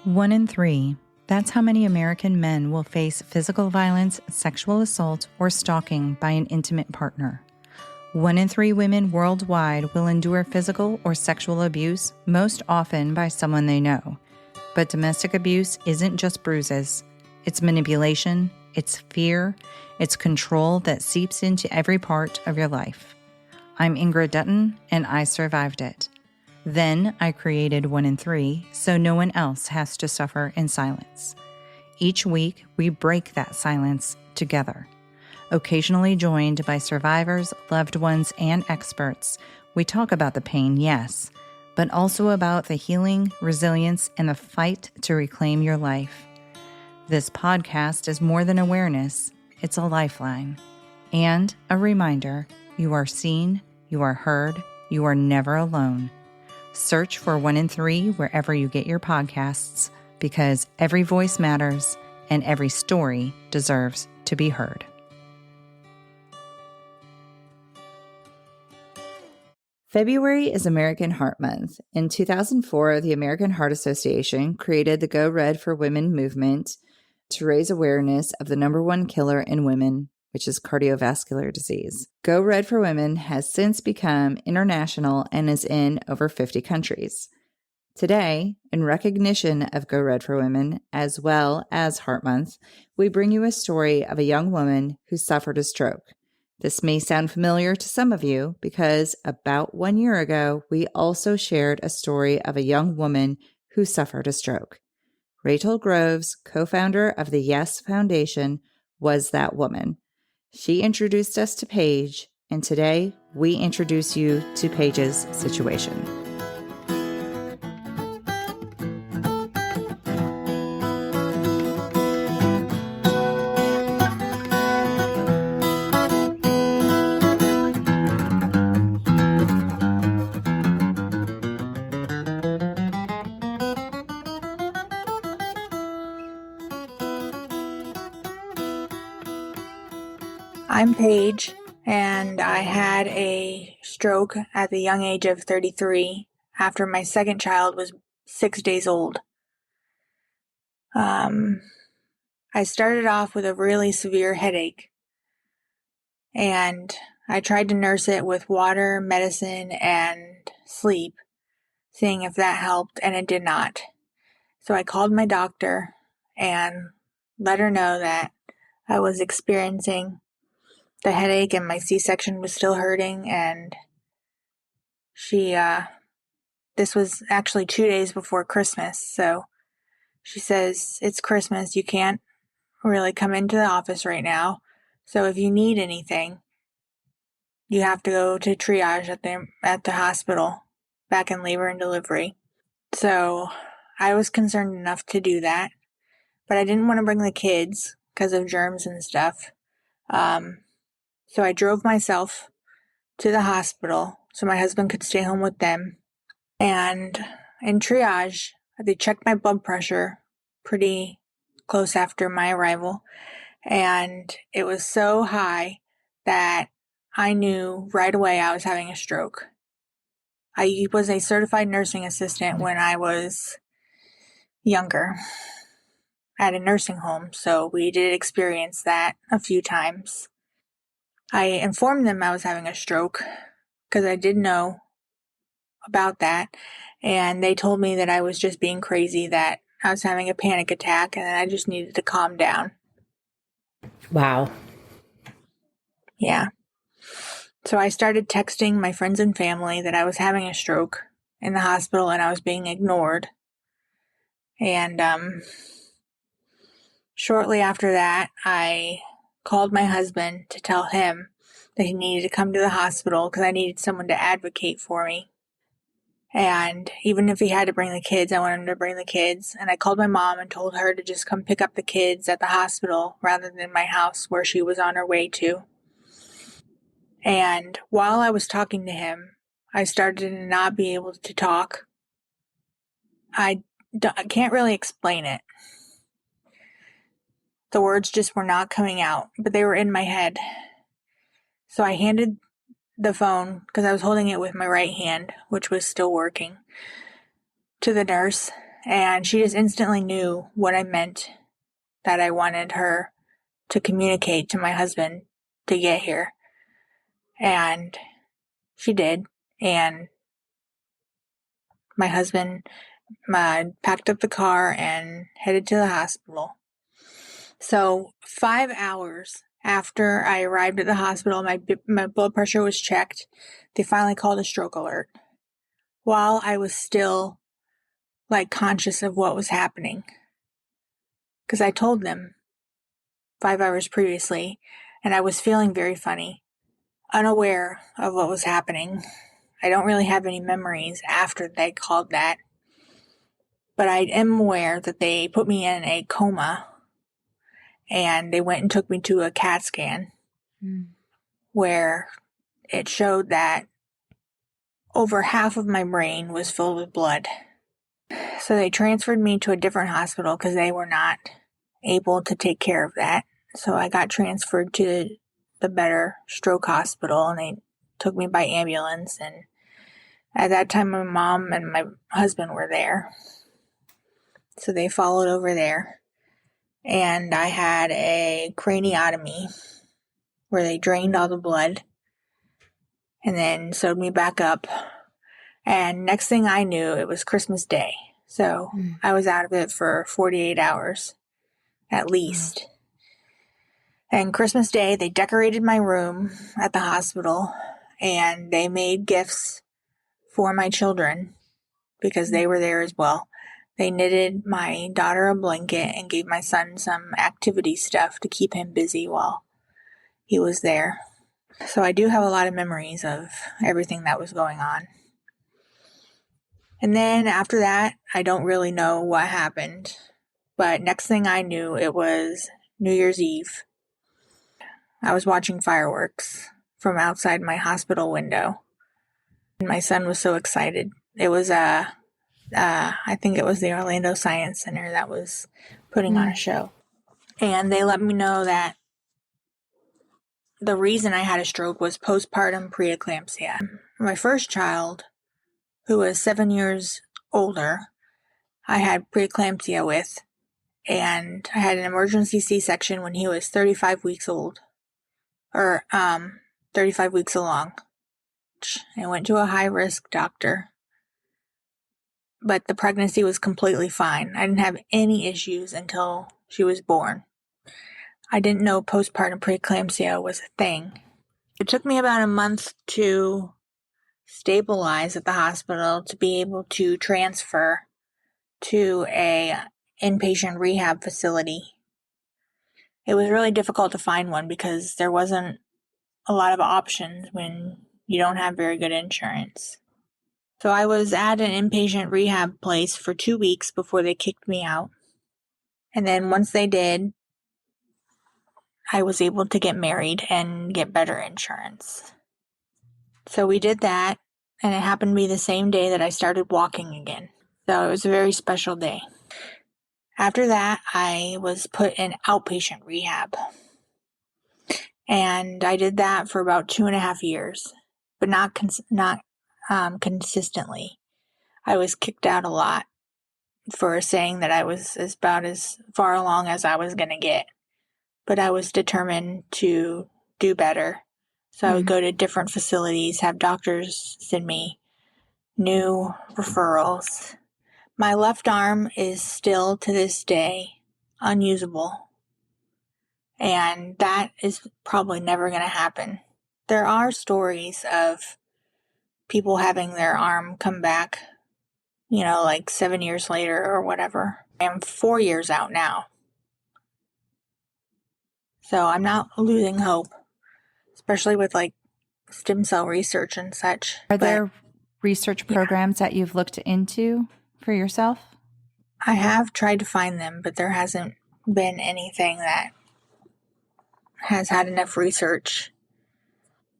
1 in 3. That's how many American men will face physical violence, sexual assault, or stalking by an intimate partner. 1 in 3 women worldwide will endure physical or sexual abuse, most often by someone they know. But domestic abuse isn't just bruises. It's manipulation, it's fear, it's control that seeps into every part of your life. I'm Ingrid Dutton, and I survived it. Then I created 1 in 3 so no one else has to suffer in silence. Each week, we break that silence together. Occasionally joined by survivors, loved ones, and experts, we talk about the pain, yes, but also about the healing, resilience, and the fight to reclaim your life. This podcast is more than awareness, it's a lifeline. And a reminder, you are seen, you are heard, you are never alone. Search for 1 in 3 wherever you get your podcasts, because every voice matters and every story deserves to be heard. February is American Heart Month. In 2004, the American Heart Association created the Go Red for Women movement to raise awareness of the number one killer in women, which is cardiovascular disease. Go Red for Women has since become international and is in over 50 countries. Today, in recognition of Go Red for Women, as well as Heart Month, we bring you a story of a young woman who suffered a stroke. This may sound familiar to some of you because about 1 year ago, we also shared a story of a young woman who suffered a stroke. Rachel Groves, co-founder of the Yes Foundation, was that woman. She introduced us to Paige, and today we introduce you to Paige's situation. I'm Paige, and I had a stroke at the young age of 33 after my second child was 6 days old. I started off with a really severe headache, and I tried to nurse it with water, medicine, and sleep, seeing if that helped, and it did not. So I called my doctor and let her know that I was experiencing the headache and my C-section was still hurting, and this was actually 2 days before Christmas, so she says, it's Christmas, you can't really come into the office right now, so if you need anything, you have to go to triage at the hospital, back in labor and delivery. So I was concerned enough to do that, but I didn't want to bring the kids because of germs and stuff. So I drove myself to the hospital so my husband could stay home with them. And in triage, they checked my blood pressure pretty close after my arrival. And it was so high that I knew right away I was having a stroke. I was a certified nursing assistant when I was younger at a nursing home, so we did experience that a few times. I informed them I was having a stroke because I did know about that, and they told me that I was just being crazy, that I was having a panic attack, and that I just needed to calm down. Wow. Yeah. So I started texting my friends and family that I was having a stroke in the hospital and I was being ignored. And shortly after that, I called my husband to tell him that he needed to come to the hospital because I needed someone to advocate for me. And even if he had to bring the kids, I wanted him to bring the kids. And I called my mom and told her to just come pick up the kids at the hospital rather than my house where she was on her way to. And while I was talking to him, I started to not be able to talk. I can't really explain it. The words just were not coming out, but they were in my head. So I handed the phone, because I was holding it with my right hand, which was still working, to the nurse, And she just instantly knew what I meant, that I wanted her to communicate to my husband to get here. And she did. And my husband packed up the car and headed to the hospital. So 5 hours after I arrived at the hospital, my blood pressure was checked. They finally called a stroke alert while I was still conscious of what was happening. Because I told them 5 hours previously, and I was feeling very funny, unaware of what was happening. I don't really have any memories after they called that, but I am aware that they put me in a coma, and they went and took me to a CAT scan where it showed that over half of my brain was filled with blood. So they transferred me to a different hospital because they were not able to take care of that. So I got transferred to the better stroke hospital, and they took me by ambulance. And at that time, my mom and my husband were there. So they followed over there. And I had a craniotomy where they drained all the blood and then sewed me back up. And next thing I knew, it was Christmas Day. So I was out of it for 48 hours at least. And Christmas Day, they decorated my room at the hospital, and they made gifts for my children because they were there as well. They knitted my daughter a blanket and gave my son some activity stuff to keep him busy while he was there. So I do have a lot of memories of everything that was going on. And then after that, I don't really know what happened. But next thing I knew, it was New Year's Eve. I was watching fireworks from outside my hospital window. And my son was so excited. It was, I think it was the Orlando Science Center that was putting on a show. And they let me know that the reason I had a stroke was postpartum preeclampsia. My first child, who was 7 years older, I had preeclampsia with, and I had an emergency C-section when he was 35 weeks old, or 35 weeks along. I went to a high-risk doctor, but the pregnancy was completely fine. I didn't have any issues until she was born. I didn't know postpartum preeclampsia was a thing. It took me about a month to stabilize at the hospital to be able to transfer to a inpatient rehab facility. It was really difficult to find one because there wasn't a lot of options when you don't have very good insurance. So I was at an inpatient rehab place for 2 weeks before they kicked me out. And then once they did, I was able to get married and get better insurance. So we did that, and it happened to be the same day that I started walking again. So it was a very special day. After that, I was put in outpatient rehab. And I did that for about 2.5 years, but not consistently. I was kicked out a lot for saying that I was about as far along as I was going to get. But I was determined to do better. So I would go to different facilities, have doctors send me new referrals. My left arm is still to this day unusable. And that is probably never going to happen. There are stories of people having their arm come back, 7 years later or whatever. I am 4 years out now. So I'm not losing hope, especially with stem cell research and such. Are there research programs that you've looked into for yourself? I have tried to find them, but there hasn't been anything that has had enough research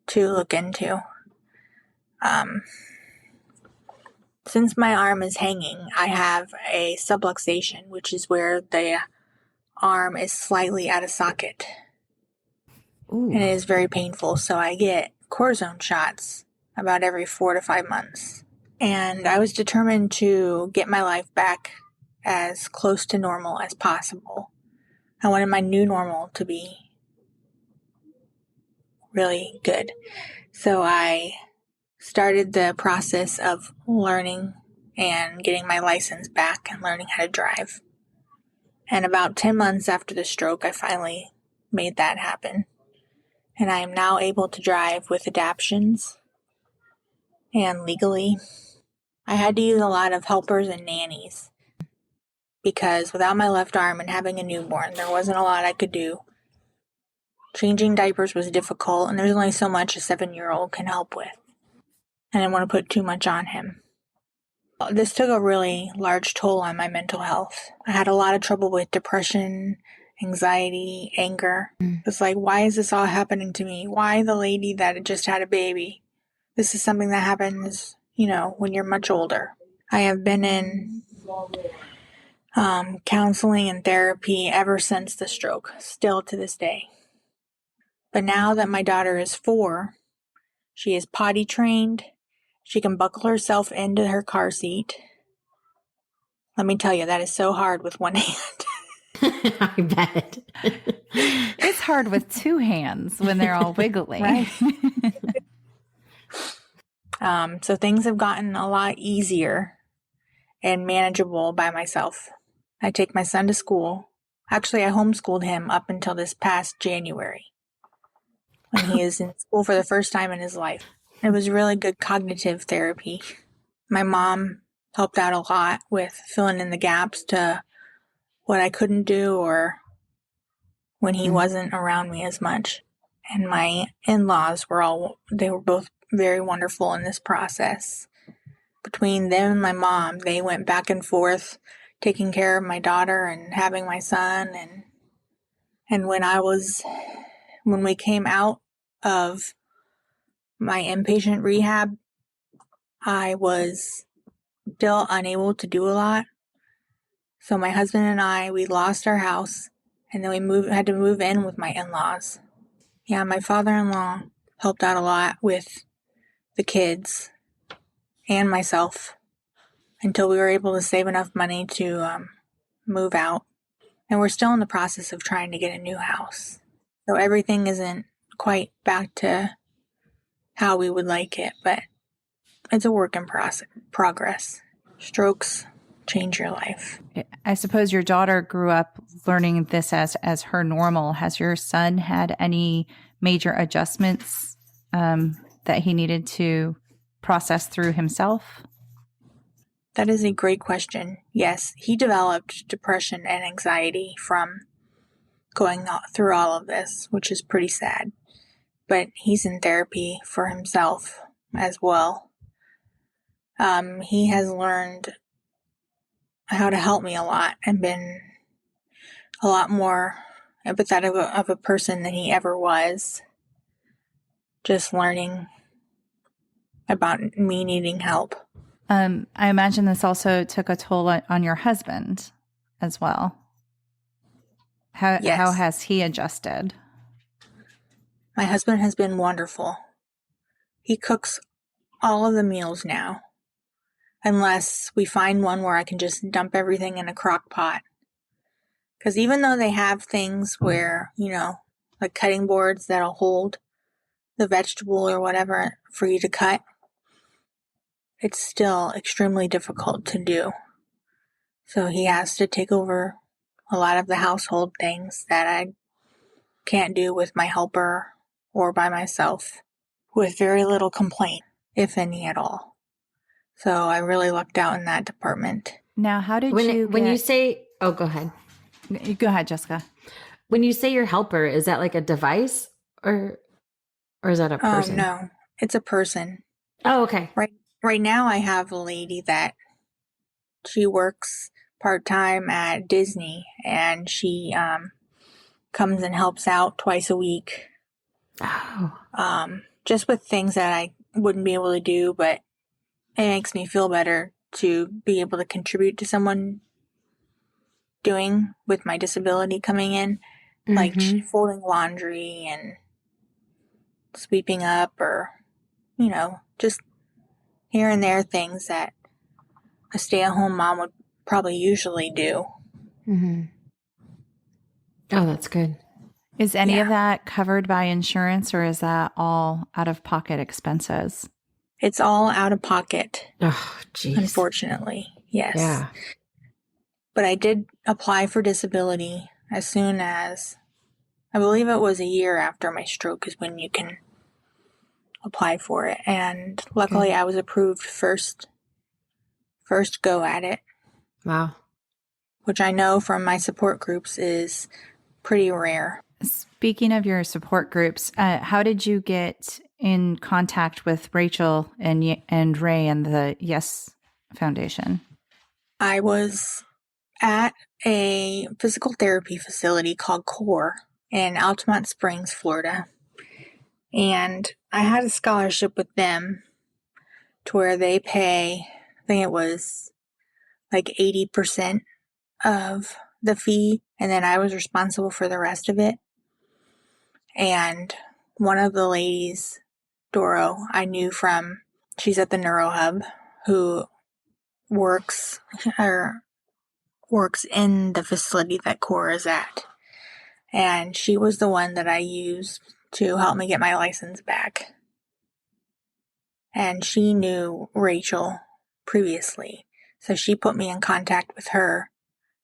to look into. Since my arm is hanging, I have a subluxation, which is where the arm is slightly out of socket. Ooh. And it is very painful, so I get cortisone shots about every 4 to 5 months. And I was determined to get my life back as close to normal as possible. I wanted my new normal to be really good. So I started the process of learning and getting my license back and learning how to drive. And about 10 months after the stroke, I finally made that happen. And I am now able to drive with adaptions and legally. I had to use a lot of helpers and nannies because without my left arm and having a newborn, there wasn't a lot I could do. Changing diapers was difficult, and there's only so much a 7-year-old can help with. I didn't want to put too much on him. This took a really large toll on my mental health. I had a lot of trouble with depression, anxiety, anger. It's like, why is this all happening to me? Why the lady that just had a baby? This is something that happens, when you're much older. I have been in counseling and therapy ever since the stroke, still to this day. But now that my daughter is 4, she is potty trained. She can buckle herself into her car seat. Let me tell you, that is so hard with one hand. I bet. It's hard with 2 hands when they're all wiggly. Right. So things have gotten a lot easier and manageable by myself. I take my son to school. Actually, I homeschooled him up until this past January when he is in school for the first time in his life. It was really good cognitive therapy. My mom helped out a lot with filling in the gaps to what I couldn't do or when he wasn't around me as much. And my in-laws they were both very wonderful in this process. Between them and my mom, they went back and forth taking care of my daughter and having my son. And when we came out of my inpatient rehab, I was still unable to do a lot. So my husband and I, we lost our house, and then we had to move in with my in-laws. Yeah, my father-in-law helped out a lot with the kids and myself until we were able to save enough money to move out. And we're still in the process of trying to get a new house. So everything isn't quite back to how we would like it, but it's a work in progress. Strokes change your life. I suppose your daughter grew up learning this as her normal. Has your son had any major adjustments that he needed to process through himself? That is a great question. Yes, he developed depression and anxiety from going through all of this, which is pretty sad. But he's in therapy for himself as well. He has learned how to help me a lot and been a lot more empathetic of a person than he ever was. Just learning about me needing help. I imagine this also took a toll on your husband as well. Yes. How has he adjusted? My husband has been wonderful. He cooks all of the meals now, unless we find one where I can just dump everything in a crock pot. Because even though they have things where, like cutting boards that'll hold the vegetable or whatever for you to cut, it's still extremely difficult to do. So he has to take over a lot of the household things that I can't do with my helper or by myself with very little complaint, if any at all. So I really lucked out in that department. Now, how did you say, oh, go ahead. Go ahead, Jessica. When you say your helper, is that like a device or is that a person? No, it's a person. Oh, okay. Right now I have a lady that she works part-time at Disney, and she comes and helps out twice a week. Oh. Just with things that I wouldn't be able to do, but it makes me feel better to be able to contribute to someone doing with my disability coming in, like folding laundry and sweeping up or, just here and there things that a stay-at-home mom would probably usually do. Mm-hmm. Oh, that's good. Is any Yeah. of that covered by insurance, or is that all out-of-pocket expenses? It's all out of pocket, Oh, geez. unfortunately. Yes. Yeah. But I did apply for disability as soon as, I believe it was a year after my stroke is when you can apply for it. And luckily Good. I was approved first go at it, Wow. which I know from my support groups is pretty rare. Speaking of your support groups, how did you get in contact with Rachel and Ray and the Yes Foundation? I was at a physical therapy facility called CORE in Altamont Springs, Florida. And I had a scholarship with them to where they pay, I think it was like 80% of the fee, and then I was responsible for the rest of it. And one of the ladies, Doro, I knew from, she's at the Neuro Hub, who works in the facility that Cora is at. And she was the one that I used to help me get my license back. And she knew Rachel previously, so she put me in contact with her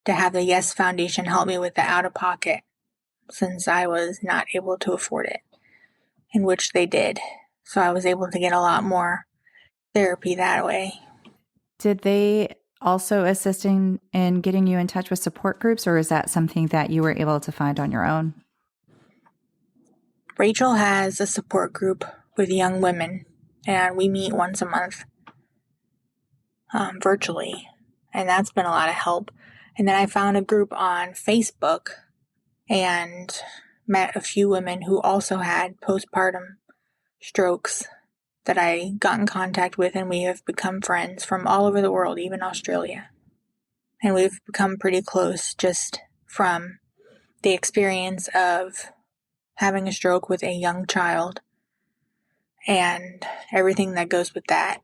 to have the Yes Foundation help me with the out-of-pocket, since I was not able to afford it, in which they did. So I was able to get a lot more therapy that way. Did they also assist in getting you in touch with support groups, or is that something that you were able to find on your own? Rachel has a support group with young women, and we meet once a month virtually, and that's been a lot of help. And then I found a group on Facebook and met a few women who also had postpartum strokes that I got in contact with, and we have become friends from all over the world, even Australia. And we've become pretty close just from the experience of having a stroke with a young child and everything that goes with that.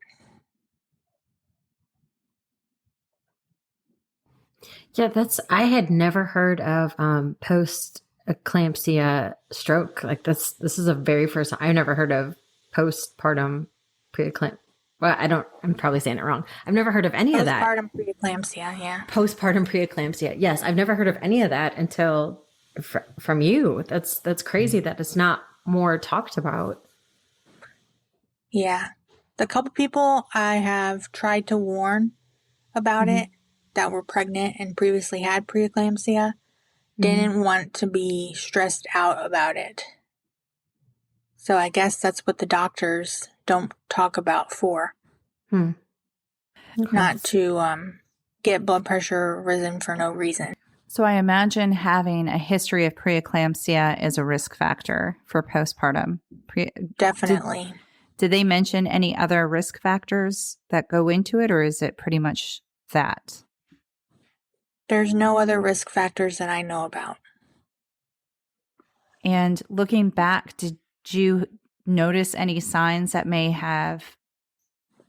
Yeah, I had never heard of post-eclampsia stroke. Like this is a very first time. I've never heard of postpartum preeclampsia. Well, I'm probably saying it wrong. I've never heard of any of that. Postpartum preeclampsia, yeah. Postpartum preeclampsia. Yes, I've never heard of any of that until from you. That's crazy that it's not more talked about. Yeah. The couple people I have tried to warn about it that were pregnant and previously had preeclampsia didn't want to be stressed out about it. So I guess that's what the doctors don't talk about for. Okay. Not to get blood pressure risen for no reason. So I imagine having a history of preeclampsia is a risk factor for postpartum. Definitely. Did they mention any other risk factors that go into it, or is it pretty much that? There's no other risk factors that I know about. And looking back, did you notice any signs that may have,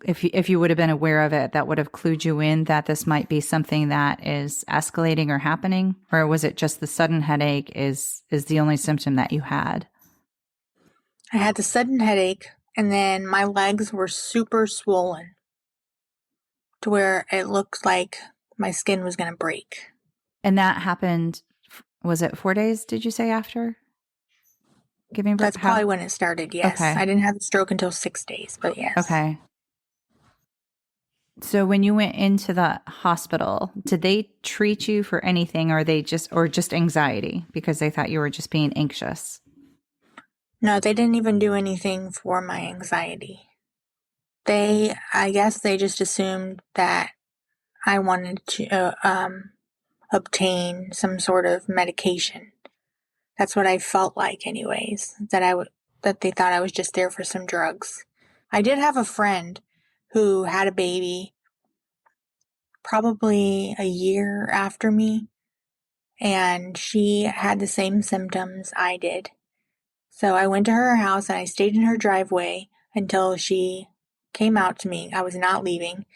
if you would have been aware of it, that would have clued you in that this might be something that is escalating or happening? Or was it just the sudden headache is the only symptom that you had? I had the sudden headache, and then my legs were super swollen to where it looked like my skin was going to break. And that happened, was it 4 days, did you say, after giving birth? That's probably when it started, yes. Okay. I didn't have the stroke until 6 days, but yes. Okay. So when you went into the hospital, did they treat you for anything, or just anxiety because they thought you were just being anxious? No, they didn't even do anything for my anxiety. I guess they just assumed that I wanted to obtain some sort of medication. That's what I felt like anyways, that they thought I was just there for some drugs. I did have a friend who had a baby probably a year after me, and she had the same symptoms I did. So I went to her house and I stayed in her driveway until she came out to me. I was not leaving.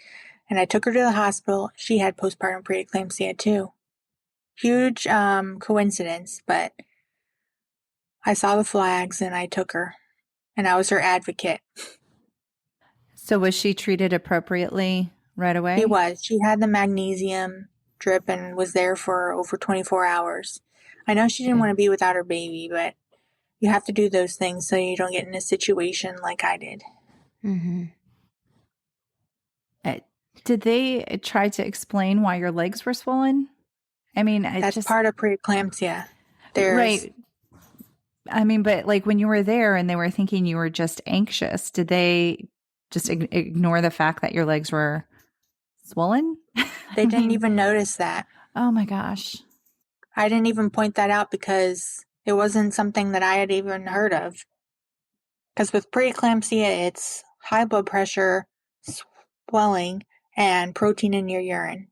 And I took her to the hospital. She had postpartum preeclampsia too. Huge coincidence, but I saw the flags and I took her, and I was her advocate. So was she treated appropriately right away? She was. She had the magnesium drip and was there for over 24 hours. I know she didn't want to be without her baby, but you have to do those things so you don't get in a situation like I did. Mm-hmm. Did they try to explain why your legs were swollen? I mean, That's part of preeclampsia. Right. I mean, but like when you were there and they were thinking you were just anxious, did they just ignore the fact that your legs were swollen? They didn't even notice that. Oh my gosh. I didn't even point that out because it wasn't something that I had even heard of. Because with preeclampsia, it's high blood pressure, swelling, and protein in your urine.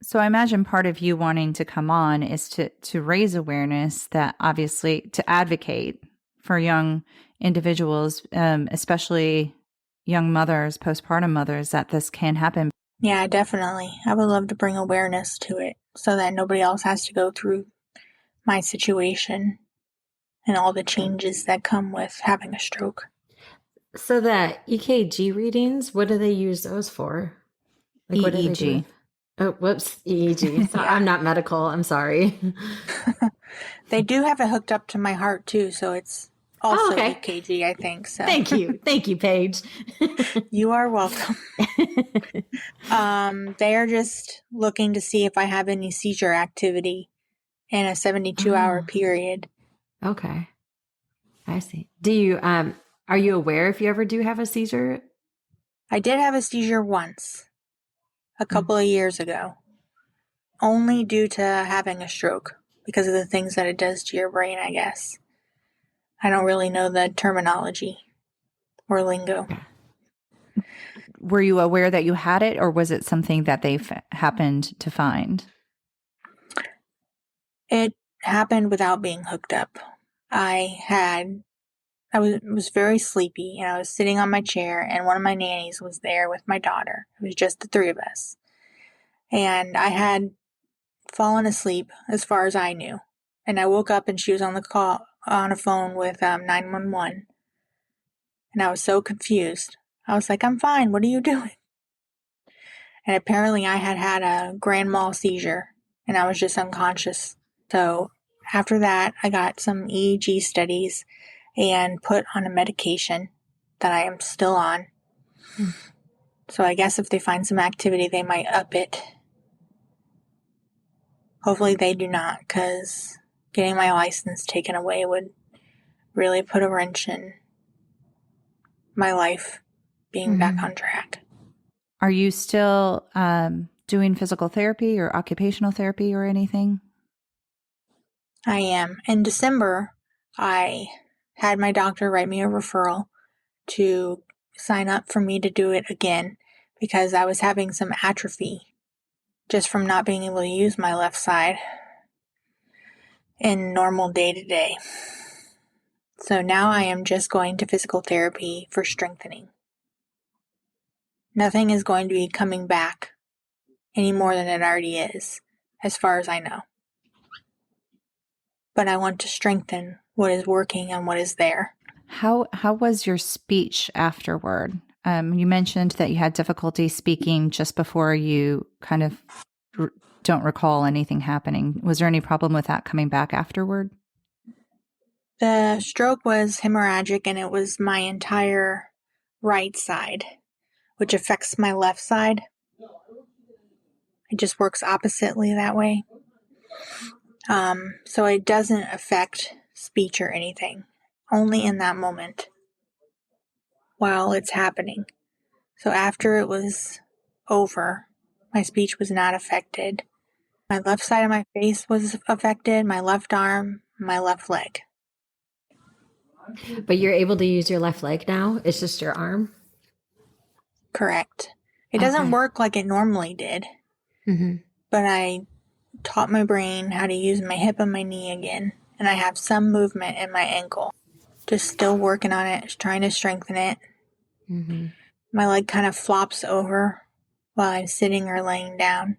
So I imagine part of you wanting to come on is to raise awareness that obviously to advocate for young individuals, especially young mothers, postpartum mothers, that this can happen. Yeah, definitely. I would love to bring awareness to it so that nobody else has to go through my situation and all the changes that come with having a stroke. So the EKG readings, what do they use those for? Like what do they do? EEG. Oh, whoops, EEG. So Yeah. I'm not medical. I'm sorry. They do have it hooked up to my heart too, so it's also EKG, I think. So Thank you, Paige. you are welcome. They are just looking to see if I have any seizure activity in a 72-hour period. Okay, I see. Do you are you aware if you ever do have a seizure? I did have a seizure once, a couple of years ago, only due to having a stroke because of the things that it does to your brain, I guess. I don't really know the terminology or lingo. Were you aware that you had it, or was it something that they happened to find? It happened without being hooked up. I was very sleepy, and I was sitting on my chair, and one of my nannies was there with my daughter. It was just the three of us. And I had fallen asleep as far as I knew. And I woke up and she was on a phone with 911. And I was so confused. I was like, I'm fine. What are you doing? And apparently I had a grand mal seizure and I was just unconscious. So after that, I got some EEG studies and put on a medication that I am still on. So I guess if they find some activity, they might up it. Hopefully they do not, because getting my license taken away would really put a wrench in my life being back on track. Are you still doing physical therapy or occupational therapy or anything? I am. In December, I had my doctor write me a referral to sign up for me to do it again because I was having some atrophy just from not being able to use my left side in normal day-to-day. So now I am just going to physical therapy for strengthening. Nothing is going to be coming back any more than it already is, as far as I know. But I want to strengthen what is working and what is there. How was your speech afterward? You mentioned that you had difficulty speaking just before you kind of don't recall anything happening. Was there any problem with that coming back afterward? The stroke was hemorrhagic and it was my entire right side, which affects my left side. It just works oppositely that way. So it doesn't affect speech or anything, only in that moment while it's happening. So after it was over, my speech was not affected. My left side of my face was affected, my left arm, my left leg. But you're able to use your left leg now? It's just your arm? Correct. It doesn't work like it normally did, but I taught my brain how to use my hip and my knee again, and I have some movement in my ankle. Just still working on it, trying to strengthen it. my leg kind of flops over while I'm sitting or laying down,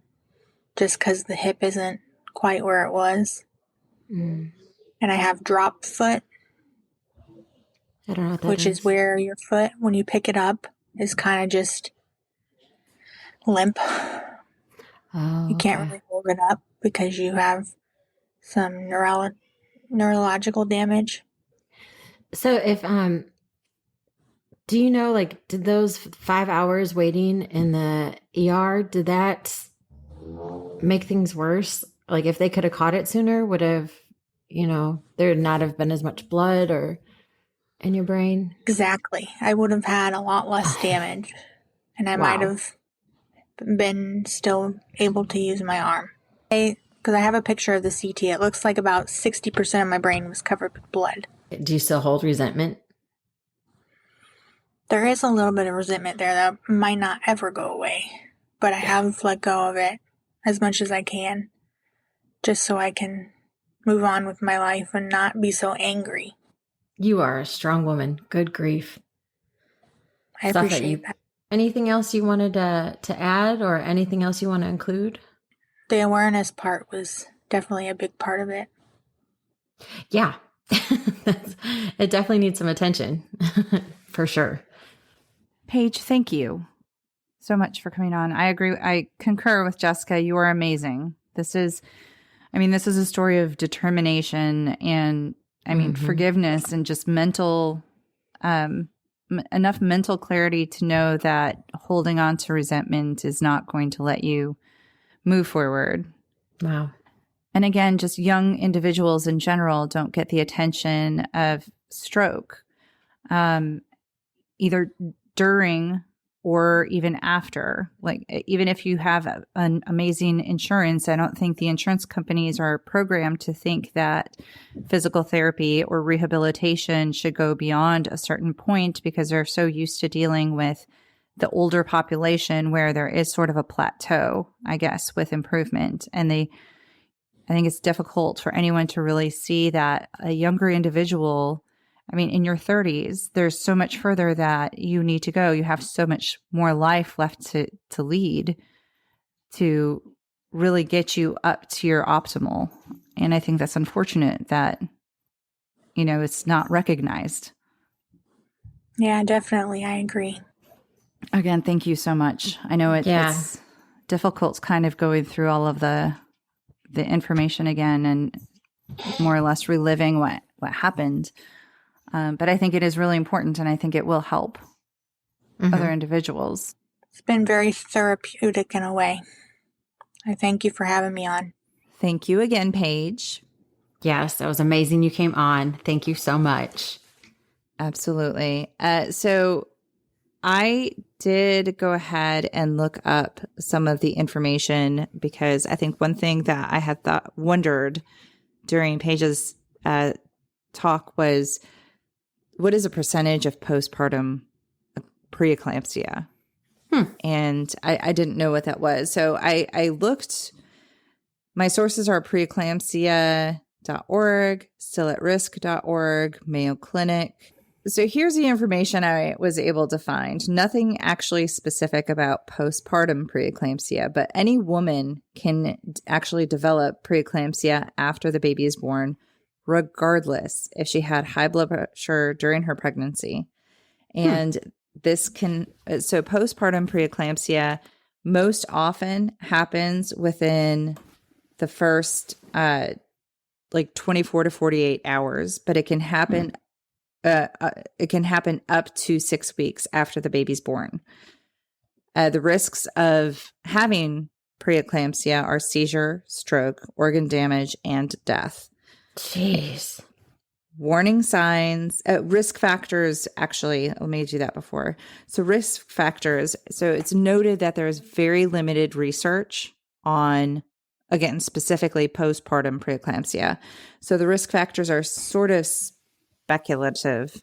just because the hip isn't quite where it was. And I have drop foot, I don't know what that which is where your foot, when you pick it up, is kind of just limp. Oh, You can't okay. really hold it up because you have some neurological damage. So if do you know, like, did those 5 hours waiting in the ER, did that make things worse? Like, if they could have caught it sooner, would have, there would not have been as much blood or in your brain? Exactly. I would have had a lot less damage, and I might Wow. have been still able to use my arm. Because I have a picture of the CT, it looks like about 60% of my brain was covered with blood. Do you still hold resentment? There is a little bit of resentment there that might not ever go away, but I have let go of it as much as I can, just so I can move on with my life and not be so angry. You are a strong woman. Good grief. I appreciate that. Anything else you wanted to add or anything else you want to include? The awareness part was definitely a big part of it. Yeah. It definitely needs some attention for sure. Paige, thank you so much for coming on. I agree. I concur with Jessica. You are amazing. This is a story of determination and forgiveness and just mental, enough mental clarity to know that holding on to resentment is not going to let you move forward. Wow. And again, just young individuals in general don't get the attention of stroke, either during or even after. Like, even if you have an amazing insurance, I don't think the insurance companies are programmed to think that physical therapy or rehabilitation should go beyond a certain point, because they're so used to dealing with the older population where there is sort of a plateau, I guess, with improvement. And I think it's difficult for anyone to really see that a younger individual, in your 30s, there's so much further that you need to go. You have so much more life left to lead to really get you up to your optimal. And I think that's unfortunate that, it's not recognized. Yeah, definitely. I agree. Again, thank you so much. I know it's difficult kind of going through all of the information again and more or less reliving what happened. But I think it is really important, and I think it will help other individuals. It's been very therapeutic in a way. I thank you for having me on. Thank you again, Paige. Yes, that was amazing you came on. Thank you so much. Absolutely. So I did go ahead and look up some of the information, because I think one thing that I had wondered during Paige's talk was, what is a percentage of postpartum preeclampsia? And I didn't know what that was. So I looked, my sources are preeclampsia.org, stillatrisk.org, Mayo Clinic. So here's the information I was able to find. Nothing actually specific about postpartum preeclampsia, but any woman can actually develop preeclampsia after the baby is born, regardless if she had high blood pressure during her pregnancy. And so postpartum preeclampsia most often happens within the first 24 to 48 hours, but it can happen up to 6 weeks after the baby's born. The risks of having preeclampsia are seizure, stroke, organ damage, and death. Jeez. Warning signs, risk factors, actually, let me do that before. So risk factors, so it's noted that there's very limited research on, again, specifically postpartum preeclampsia. So the risk factors are sort of speculative,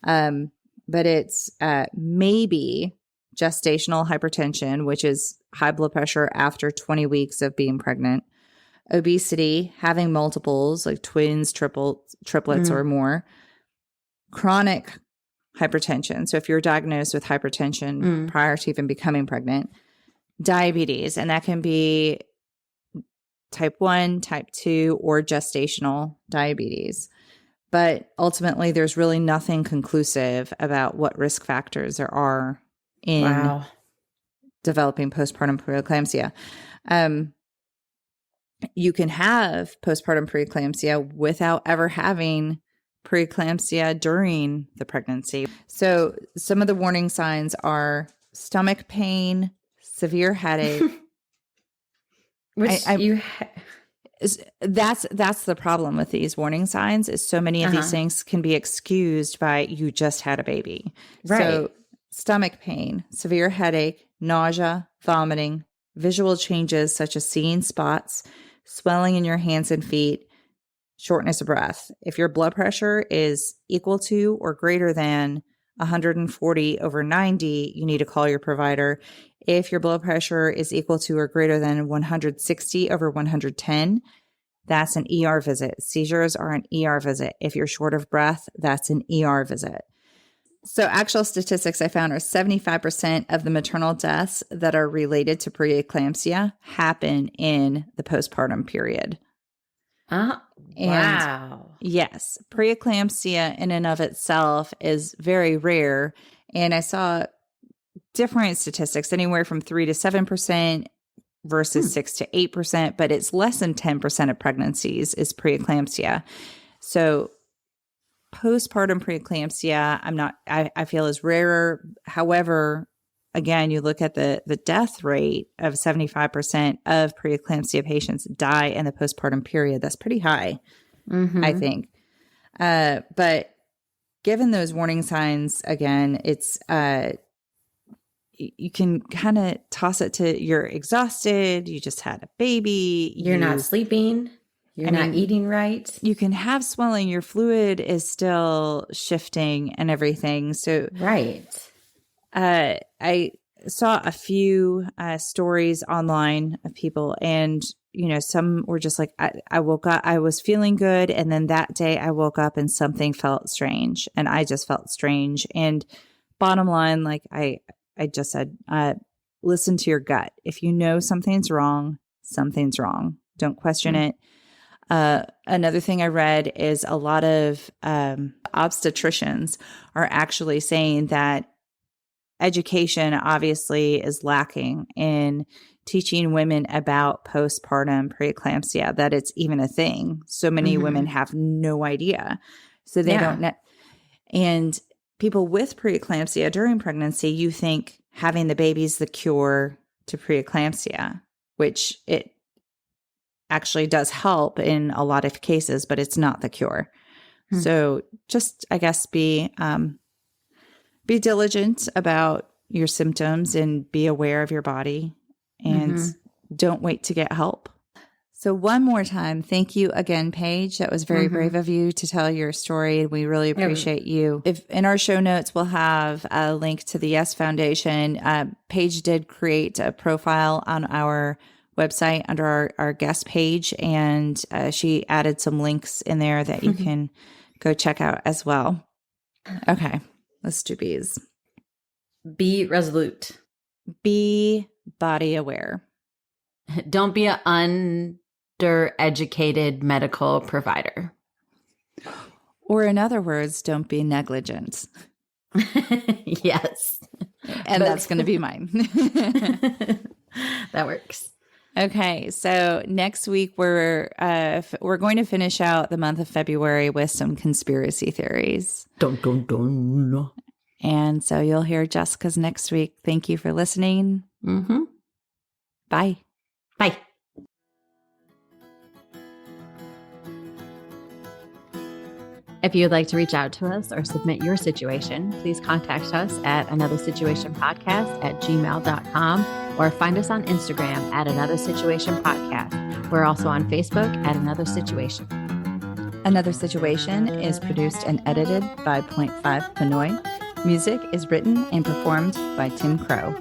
but it's maybe gestational hypertension, which is high blood pressure after 20 weeks of being pregnant, obesity, having multiples like twins, triplets or more, chronic hypertension. So if you're diagnosed with hypertension prior to even becoming pregnant, diabetes, and that can be type 1, type 2, or gestational diabetes. But ultimately, there's really nothing conclusive about what risk factors there are in developing postpartum preeclampsia. You can have postpartum preeclampsia without ever having preeclampsia during the pregnancy. So some of the warning signs are stomach pain, severe headache. That's the problem with these warning signs is so many of these things can be excused by you just had a baby. Right. So stomach pain, severe headache, nausea, vomiting, visual changes such as seeing spots, swelling in your hands and feet, shortness of breath. If your blood pressure is equal to or greater than 140/90, you need to call your provider. If your blood pressure is equal to or greater than 160/110, that's an ER visit. Seizures are an ER visit. If you're short of breath, that's an ER visit. So actual statistics I found are 75% of the maternal deaths that are related to preeclampsia happen in the postpartum period. Wow. Yes, preeclampsia in and of itself is very rare. And I saw different statistics, anywhere from 3 to 7% versus 6 to 8%, but it's less than 10% of pregnancies is preeclampsia. So postpartum preeclampsia, I feel is rarer. However, again, you look at the death rate of 75% of preeclampsia patients die in the postpartum period. That's pretty high, I think. But given those warning signs, again, it's you can kind of toss it to you're exhausted, you just had a baby, you're not sleeping, you're not eating right. You can have swelling, your fluid is still shifting and everything. So I saw a few stories online of people, and some were just like, I woke up, I was feeling good, and then that day I woke up and something felt strange, and I just felt strange. And bottom line, like I just said, listen to your gut. If you know something's wrong, something's wrong. Don't question it. Another thing I read is a lot of obstetricians are actually saying that education obviously is lacking in teaching women about postpartum preeclampsia, that it's even a thing. So many women have no idea. So they don't know. And people with preeclampsia during pregnancy, you think having the baby's the cure to preeclampsia, which it actually does help in a lot of cases, but it's not the cure. So just, I guess, be diligent about your symptoms and be aware of your body, and don't wait to get help. So one more time, thank you again, Paige. That was very brave of you to tell your story. We really appreciate you. If in our show notes, we'll have a link to the Yes Foundation. Paige did create a profile on our website under our guest page, and she added some links in there that you can go check out as well. Okay, let's do B's. Be resolute. Be body aware. Don't be an undereducated medical provider. Or in other words, don't be negligent. Yes. And that's going to be mine. That works. Okay, so next week we're going to finish out the month of February with some conspiracy theories. Dun, dun, dun. And so you'll hear Jessica's next week. Thank you for listening. Bye. Bye. If you would like to reach out to us or submit your situation, please contact us at anothersituationpodcast@gmail.com or find us on Instagram at Another Situation Podcast. We're also on Facebook at Another Situation. Another Situation is produced and edited by Point 5 Pinoy. Music is written and performed by Tim Crow.